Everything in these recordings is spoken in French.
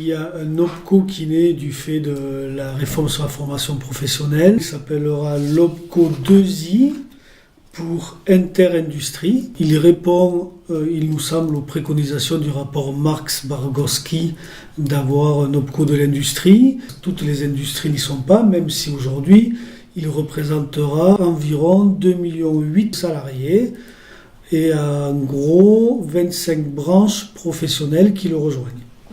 il y a un OPCO qui naît du fait de la réforme sur la formation professionnelle. Il s'appellera l'OPCO 2I pour interindustrie. Il répond, il nous semble, aux préconisations du rapport Marx-Bargowski d'avoir un OPCO de l'industrie. Toutes les industries n'y sont pas, même si aujourd'hui, il représentera environ 2,8 millions de salariés et en gros 25 branches professionnelles qui le rejoignent.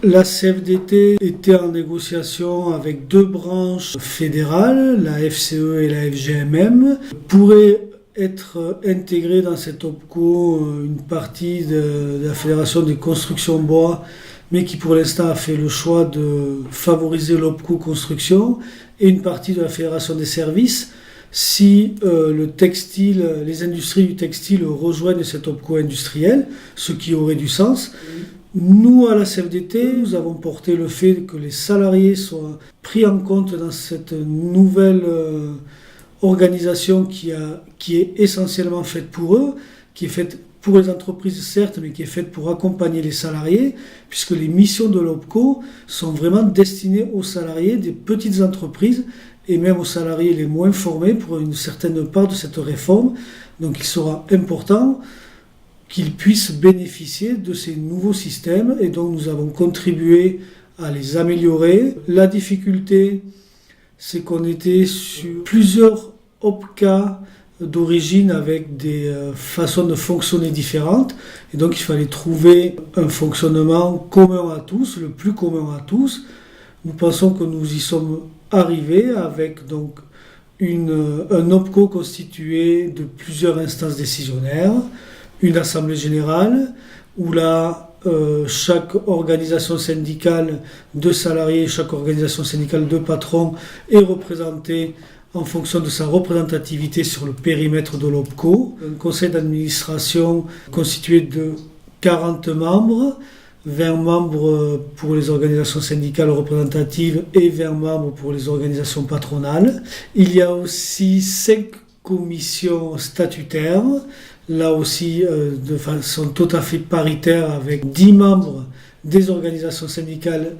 La CFDT était en négociation avec 2 branches fédérales, la FCE et la FGMM, pourrait être intégrée dans cet OPCO une partie de la Fédération des constructions bois, mais qui pour l'instant a fait le choix de favoriser l'OPCO construction, et une partie de la Fédération des services si le textile, les industries du textile rejoignent cet OPCO industriel, ce qui aurait du sens. Nous, à la CFDT, nous avons porté le fait que les salariés soient pris en compte dans cette nouvelle organisation qui est essentiellement faite pour eux, qui est faite pour les entreprises certes, mais qui est faite pour accompagner les salariés, puisque les missions de l'OPCO sont vraiment destinées aux salariés des petites entreprises et même aux salariés les moins formés pour une certaine part de cette réforme. Donc il sera important qu'ils puissent bénéficier de ces nouveaux systèmes et donc nous avons contribué à les améliorer. La difficulté, c'est qu'on était sur plusieurs OPCA d'origine avec des façons de fonctionner différentes et donc il fallait trouver un fonctionnement commun à tous, le plus commun à tous. Nous pensons que nous y sommes arrivés avec donc un OPCO constitué de plusieurs instances décisionnaires, une assemblée générale où là chaque organisation syndicale de salariés, chaque organisation syndicale de patrons est représentée en fonction de sa représentativité sur le périmètre de l'OPCO. Un conseil d'administration constitué de 40 membres, 20 membres pour les organisations syndicales représentatives et 20 membres pour les organisations patronales. Il y a aussi 5 commissions statutaires, là aussi de façon tout à fait paritaire avec 10 membres des organisations syndicales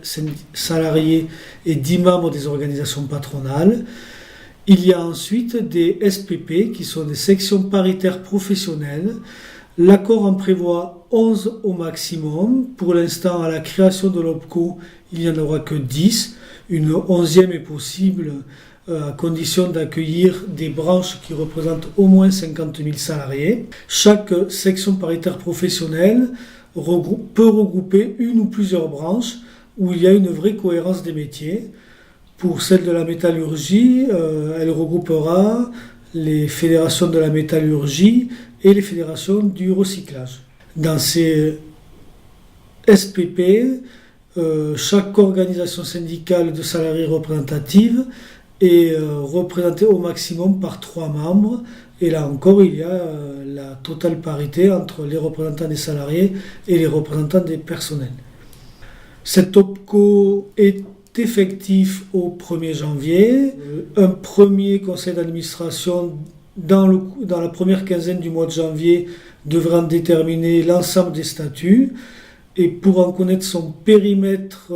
salariées et 10 membres des organisations patronales. Il y a ensuite des SPP qui sont des sections paritaires professionnelles. L'accord en prévoit 11 au maximum. Pour l'instant, à la création de l'OPCO, il n'y en aura que 10. Une 11e est possible à condition d'accueillir des branches qui représentent au moins 50 000 salariés. Chaque section paritaire professionnelle peut regrouper une ou plusieurs branches où il y a une vraie cohérence des métiers. Pour celle de la métallurgie, elle regroupera les fédérations de la métallurgie et les fédérations du recyclage. Dans ces SPP, chaque organisation syndicale de salariés représentative est représentée au maximum par 3 membres. Et là encore, il y a la totale parité entre les représentants des salariés et les représentants des personnels. Cet OPCO est effectif au 1er janvier. Un premier conseil d'administration dans la première quinzaine du mois de janvier devra déterminer l'ensemble des statuts. Et pour en connaître son périmètre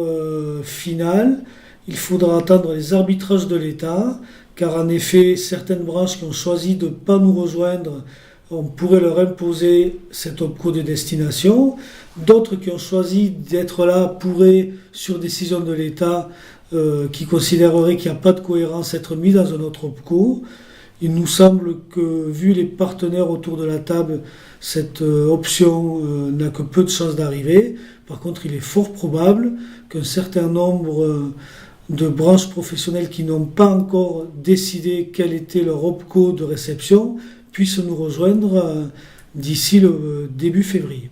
final, il faudra attendre les arbitrages de l'État, car en effet, certaines branches qui ont choisi de ne pas nous rejoindre, on pourrait leur imposer cet OPCO de destination. D'autres qui ont choisi d'être là pourraient, sur décision de l'État, qui considérerait qu'il n'y a pas de cohérence, être mis dans un autre OPCO. Il nous semble que, vu les partenaires autour de la table, cette option n'a que peu de chances d'arriver. Par contre, il est fort probable qu'un certain nombre de branches professionnelles qui n'ont pas encore décidé quel était leur OPCO de réception puissent nous rejoindre d'ici le début février.